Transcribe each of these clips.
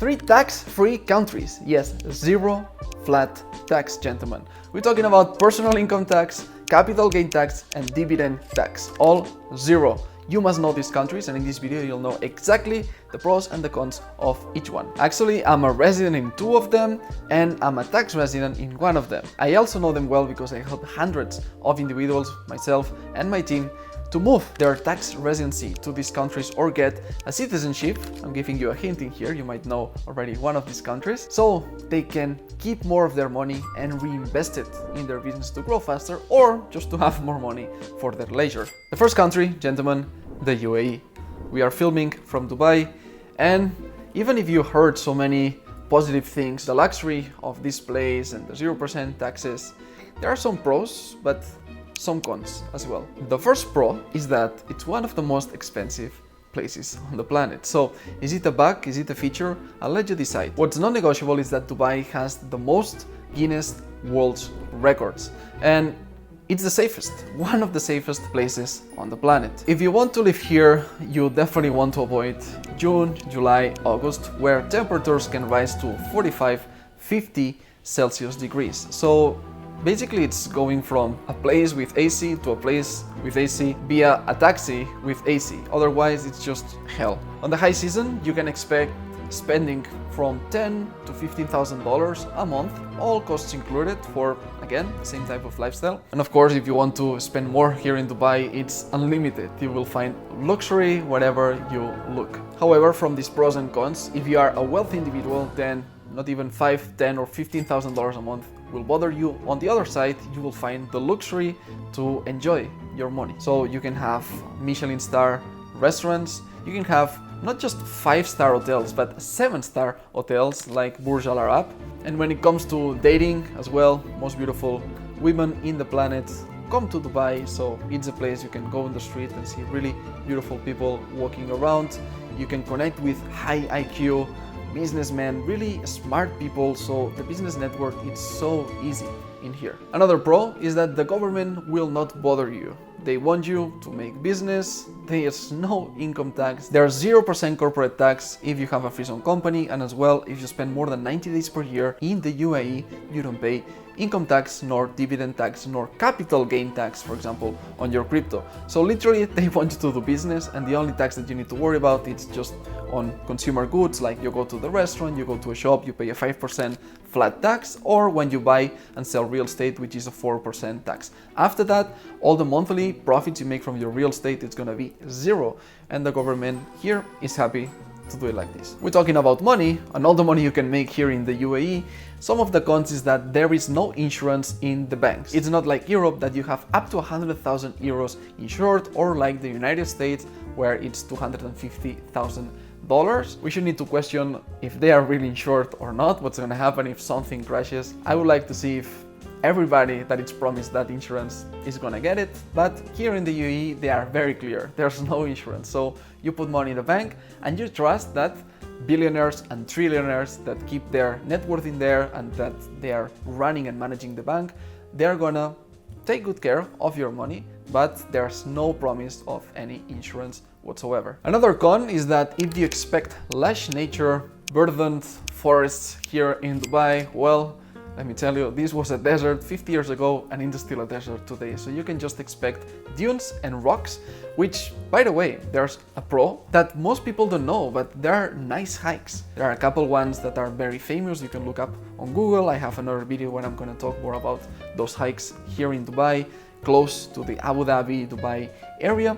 3 tax-free countries. Yes, 0 flat tax, gentlemen. We're talking about personal income tax, capital gain tax, and dividend tax. All 0. You must know these countries, and in this video you'll know exactly the pros and the cons of each one. Actually, I'm a resident in 2 of them, and I'm a tax resident in 1 of them. I also know them well because I helped hundreds of individuals, myself and my team, to move their tax residency to these countries or get a citizenship. I'm giving you a hint in here, you might know already one of these countries, so they can keep more of their money and reinvest it in their business to grow faster, or just to have more money for their leisure. The first country, gentlemen, the UAE. We are filming from Dubai, and even if you heard so many positive things, the luxury of this place and the 0% taxes, there are some pros, but some cons as well. The first pro is that it's one of the most expensive places on the planet. So is it a bug? Is it a feature? I'll let you decide. What's non-negotiable is that Dubai has the most Guinness World Records, and it's the safest, one of the safest places on the planet. If you want to live here, you definitely want to avoid June, July, August, where temperatures can rise to 45, 50 Celsius degrees. So basically it's going from a place with AC to a place with AC via a taxi with AC. Otherwise it's just hell. On the high season, you can expect spending from $10,000 to $15,000 a month, all costs included, for again the same type of lifestyle. And of course, if you want to spend more here in Dubai, it's unlimited. You will find luxury wherever you look. However, from these pros and cons, if you are a wealthy individual, then not even $5,000, $10,000 or $15,000 a month will bother you. On the other side, you will find the luxury to enjoy your money. So you can have Michelin star restaurants, you can have not just 5-star hotels, but 7-star hotels like Burj Al Arab. And when it comes to dating as well, most beautiful women in the planet come to Dubai, so it's a place you can go in the street and see really beautiful people walking around. You can connect with high IQ businessmen, really smart people, so the business network is so easy in here. Another pro is that the government will not bother you. They want you to make business, there's no income tax, there's 0% corporate tax if you have a free zone company, and as well, if you spend more than 90 days per year in the UAE, you don't pay income tax, nor dividend tax, nor capital gain tax, for example, on your crypto. So literally, they want you to do business, and the only tax that you need to worry about is just on consumer goods, like you go to the restaurant, you go to a shop, you pay a 5% flat tax, or when you buy and sell real estate, which is a 4% tax. After that, all the monthly profits you make from your real estate, it's gonna be 0, and the government here is happy to do it like this. We're talking about money and all the money you can make here in the UAE. Some of the cons is that there is no insurance in the banks. It's not like Europe that you have up to 100,000 euros insured, or like the United States where it's $250,000. We should need to question if they are really insured or not, what's gonna happen if something crashes. I would like to see if everybody that it's promised that insurance is gonna get it, but here in the UAE they are very clear, there's no insurance. So you put money in the bank and you trust that billionaires and trillionaires that keep their net worth in there and that they are running and managing the bank, they're gonna take good care of your money, but there's no promise of any insurance whatsoever. Another con is that if you expect lush nature, burdened forests here in Dubai, well, let me tell you, this was a desert 50 years ago and it's still a desert today. So you can just expect dunes and rocks, which, by the way, there's a pro that most people don't know, but there are nice hikes. There are a couple ones that are very famous. You can look up on Google. I have another video where I'm gonna talk more about those hikes here in Dubai, close to the Abu Dhabi, Dubai area,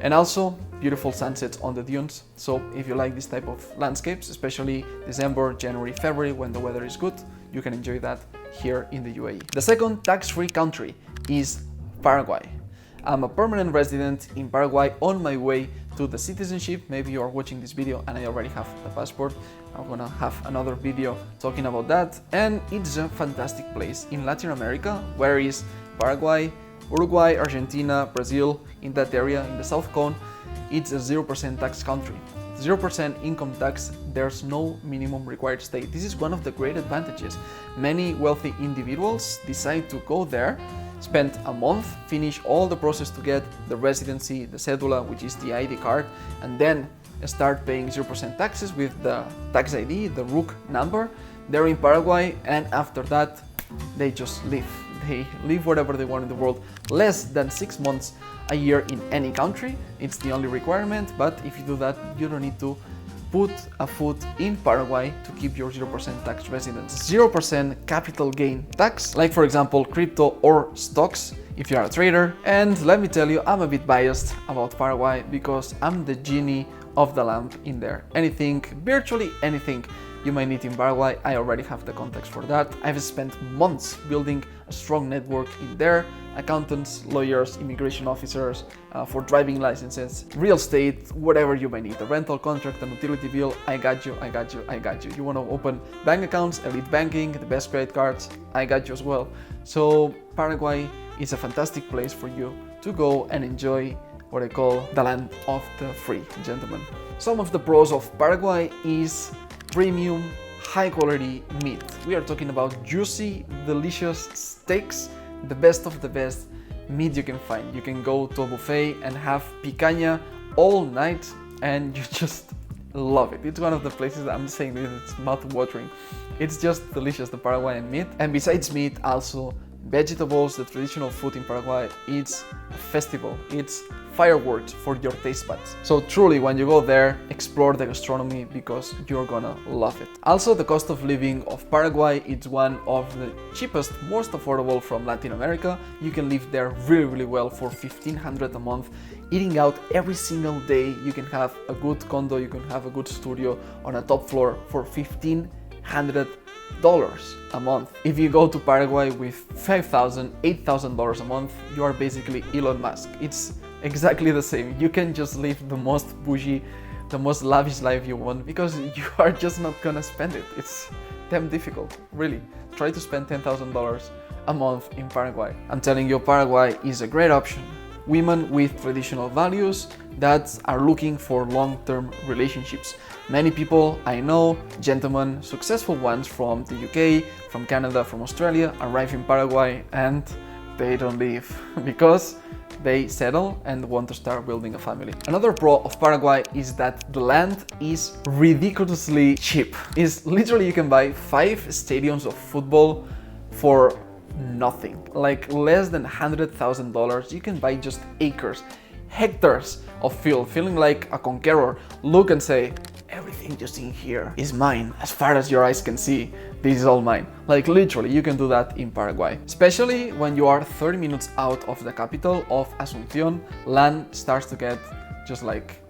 and also beautiful sunsets on the dunes. So if you like this type of landscapes, especially December, January, February, when the weather is good, you can enjoy that here in the UAE. The second tax-free country is Paraguay. I'm a permanent resident in Paraguay on my way to the citizenship. Maybe you are watching this video and I already have the passport. I'm gonna have another video talking about that. And it's a fantastic place in Latin America, where is Paraguay, Uruguay, Argentina, Brazil, in that area, in the South Cone. It's a 0% tax country. 0% income tax, there's no minimum required stay. This is one of the great advantages. Many wealthy individuals decide to go there, spend a month, finish all the process to get the residency, the cedula, which is the ID card, and then start paying 0% taxes with the tax ID, the RUC number. They're in Paraguay, and after that, they just live. They live wherever they want in the world, less than 6 months a year in any country. It's the only requirement, but if you do that, you don't need to put a foot in Paraguay to keep your 0% tax residence. 0% capital gain tax, like for example, crypto or stocks, if you are a trader. And let me tell you, I'm a bit biased about Paraguay because I'm the genie of the lamp in there. Anything, virtually anything you might need in Paraguay, I already have the contacts for that. I've spent months building a strong network in there. Accountants, lawyers, immigration officers, for driving licenses, real estate, whatever you might need. A rental contract, an utility bill, I got you, I got you, I got you. You want to open bank accounts, elite banking, the best credit cards, I got you as well. So Paraguay is a fantastic place for you to go and enjoy what I call the land of the free, gentlemen. Some of the pros of Paraguay is premium, high quality meat. We are talking about juicy, delicious steaks, the best of the best meat you can find. You can go to a buffet and have picanha all night and you just love it. It's one of the places that I'm saying this, it's mouth-watering. It's just delicious, the Paraguayan meat. And besides meat, also vegetables, the traditional food in Paraguay, it's a festival. It's fireworks for your taste buds. So truly, when you go there, explore the gastronomy because you're gonna love it. Also, the cost of living of Paraguay, it's one of the cheapest, most affordable from Latin America. You can live there really, really well for $1,500 a month, eating out every single day. You can have a good condo, you can have a good studio on a top floor for $1,500 a month. If you go to Paraguay with $5,000, $8,000 a month, you are basically Elon Musk. It's exactly the same. You can just live the most bougie, the most lavish life you want because you are just not gonna spend it. It's damn difficult, really. Try to spend $10,000 a month in Paraguay. I'm telling you, Paraguay is a great option. Women with traditional values that are looking for long-term relationships. Many people I know, gentlemen, successful ones from the UK, from Canada, from Australia, arrive in Paraguay and they don't leave because they settle and want to start building a family. Another pro of Paraguay is that the land is ridiculously cheap. It's literally you can buy 5 stadiums of football for nothing, like less than $100,000. You can buy just acres, hectares of field, feeling like a conqueror. Look and say, everything you see here is mine. As far as your eyes can see, this is all mine. Like literally, you can do that in Paraguay. Especially when you are 30 minutes out of the capital of Asunción, land starts to get just like,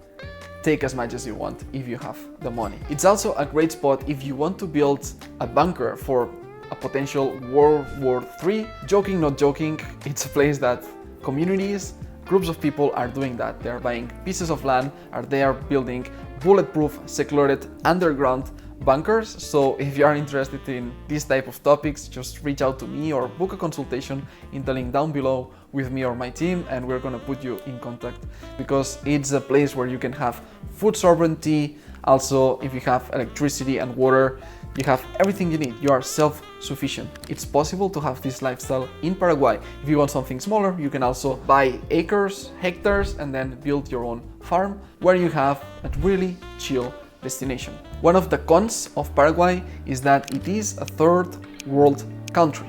take as much as you want if you have the money. It's also a great spot if you want to build a bunker for a potential World War III. Joking, not joking, it's a place that communities, groups of people are doing that. They're buying pieces of land, they are building bulletproof, secluded, underground bunkers. So if you are interested in this type of topics, just reach out to me or book a consultation in the link down below with me or my team, and we're gonna put you in contact because it's a place where you can have food sovereignty. Also, if you have electricity and water, you have everything you need. You are self-sufficient. It's possible to have this lifestyle in Paraguay. If you want something smaller, you can also buy acres, hectares, and then build your own farm where you have a really chill destination. One of the cons of Paraguay is that it is a third world country.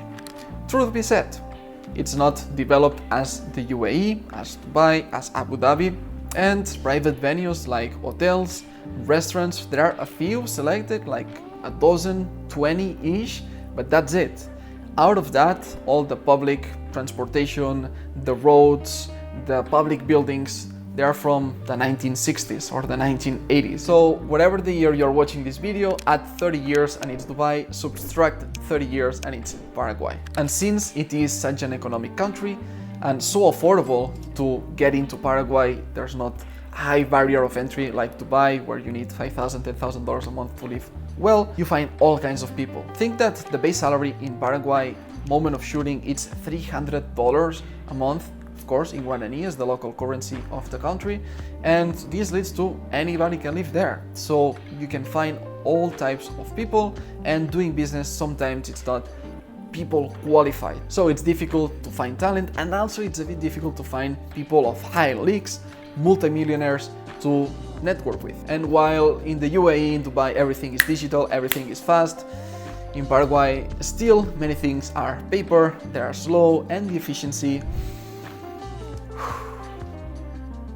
Truth be said, it's not developed as the UAE, as Dubai, as Abu Dhabi, and private venues like hotels, restaurants, there are a few selected, like a dozen, 20-ish, but that's it. Out of that, all the public transportation, the roads, the public buildings, they are from the 1960s or the 1980s. So whatever the year you're watching this video, add 30 years and it's Dubai, subtract 30 years and it's Paraguay. And since it is such an economic country and so affordable to get into Paraguay, there's not a high barrier of entry like Dubai, where you need $5,000, $10,000 a month to live. Well, you find all kinds of people. Think that the base salary in Paraguay, moment of shooting, it's $300 a month. Of course, in Guarani is the local currency of the country, and this leads to anybody can live there. So you can find all types of people, and doing business sometimes it's not people qualified. So it's difficult to find talent, and also it's a bit difficult to find people of high leagues, multimillionaires, to network with. And while in the UAE, in Dubai, everything is digital, everything is fast, in Paraguay, still many things are paper, they are slow, and the efficiency.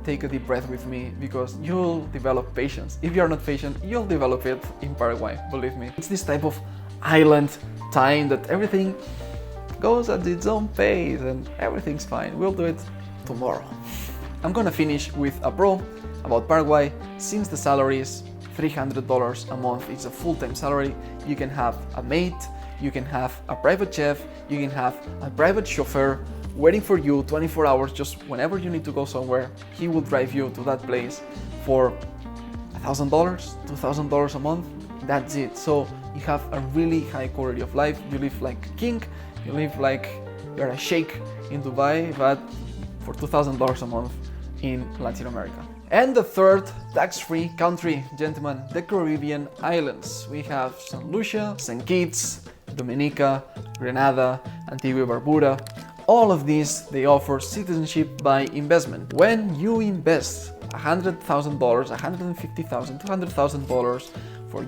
Take a deep breath with me, because you'll develop patience. If you're not patient, you'll develop it in Paraguay, believe me. It's this type of island time that everything goes at its own pace and everything's fine. We'll do it tomorrow. I'm gonna finish with a pro about Paraguay. Since the salary is $300 a month, it's a full-time salary, you can have a maid, you can have a private chef, you can have a private chauffeur waiting for you 24 hours, just whenever you need to go somewhere, he will drive you to that place for $1,000, $2,000 a month. That's it. So you have a really high quality of life. You live like a king, you live like you're a sheikh in Dubai, but for $2,000 a month in Latin America. And the third tax-free country, gentlemen, the Caribbean islands. We have St. Lucia, St. Kitts, Dominica, Grenada, Antigua and Barbuda. All of these, they offer citizenship by investment. When you invest $100,000, $150,000, $200,000 for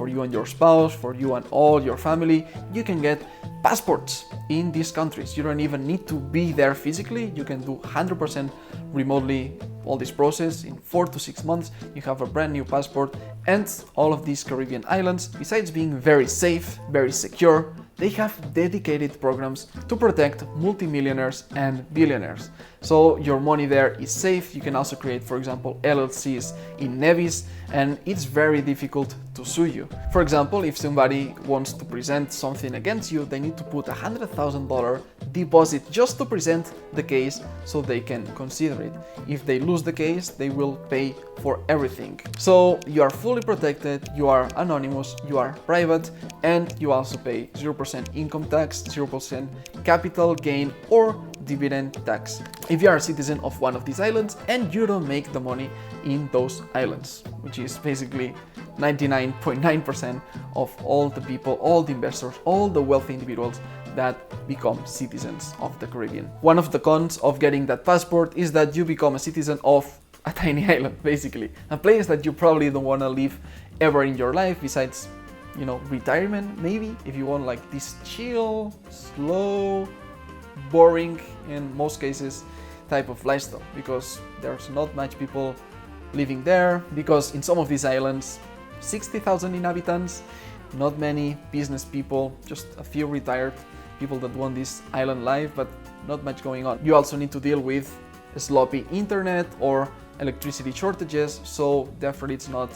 you and your spouse, for you and all your family, you can get passports in these countries. You don't even need to be there physically. You can do 100% remotely all this process. In 4 to 6 months, you have a brand new passport. And all of these Caribbean islands, besides being very safe, very secure, they have dedicated programs to protect multimillionaires and billionaires. So your money there is safe. You can also create, for example, LLCs in Nevis, and it's very difficult to sue you. For example, if somebody wants to present something against you, they need to put $100,000 deposit just to present the case so they can consider it. If they lose the case, they will pay for everything. So you are fully protected, you are anonymous, you are private, and you also pay 0% income tax, 0% capital gain or dividend tax if you are a citizen of one of these islands and you don't make the money in those islands, which is basically 99.9% of all the people, all the investors, all the wealthy individuals that become citizens of the Caribbean. One of the cons of getting that passport is that you become a citizen of a tiny island, basically, a place that you probably don't want to live ever in your life, besides, you know, retirement, maybe, if you want like this chill, slow, boring, in most cases, type of lifestyle, because there's not much people living there, because in some of these islands, 60,000 inhabitants, not many business people, just a few retired people that want this island life, but not much going on. You also need to deal with sloppy internet or electricity shortages, so therefore it's not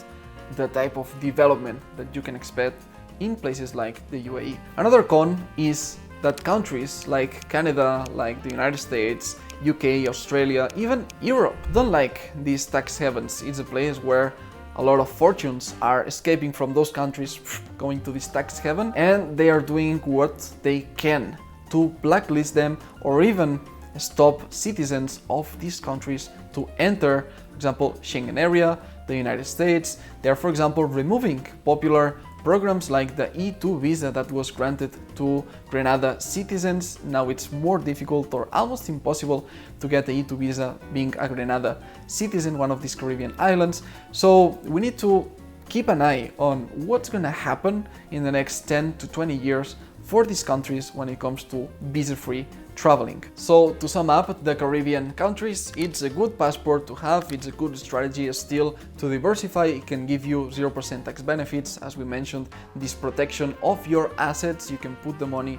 the type of development that you can expect in places like the UAE. Another con is that countries like Canada, like the United States, UK, Australia, even Europe don't like these tax havens. It's a place where a lot of fortunes are escaping from those countries, going to this tax haven, and they are doing what they can to blacklist them or even stop citizens of these countries to enter, for example, Schengen area, the United States. They are, for example, removing popular programs like the E2 visa that was granted to Grenada citizens. Now it's more difficult or almost impossible to get the E2 visa being a Grenada citizen, one of these Caribbean islands. So we need to keep an eye on what's going to happen in the next 10 to 20 years for these countries when it comes to visa-free traveling. So to sum up, the Caribbean countries, it's a good passport to have, it's a good strategy still to diversify. It can give you 0% tax benefits, as we mentioned, this protection of your assets. You can put the money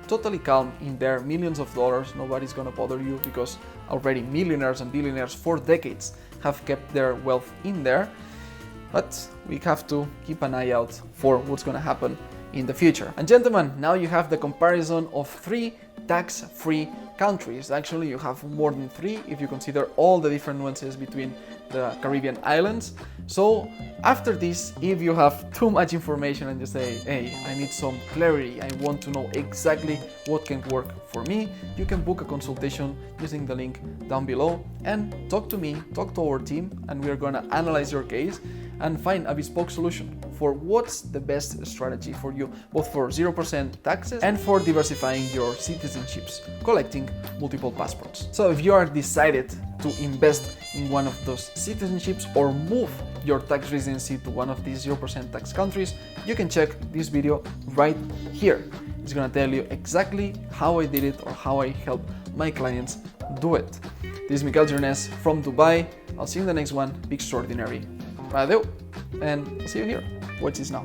totally calm in there, millions of dollars, nobody's gonna bother you, because already millionaires and billionaires for decades have kept their wealth in there. But we have to keep an eye out for what's gonna happen in the future. And gentlemen, now you have the comparison of 3 tax-free countries. Actually, you have more than 3 if you consider all the different nuances between the Caribbean islands. So after this, if you have too much information and you say, hey, I need some clarity, I want to know exactly what can work for me, you can book a consultation using the link down below and talk to me, talk to our team, and we're gonna analyze your case and find a bespoke solution for for what's the best strategy for you, both for 0% taxes and for diversifying your citizenships, collecting multiple passports. So if you are decided to invest in one of those citizenships or move your tax residency to one of these 0% tax countries, you can check this video right here. It's gonna tell you exactly how I did it or how I help my clients do it. This is Miquel from Dubai. I'll see you in the next one. Be extraordinary. Adeu, and I'll see you here. Watch this now.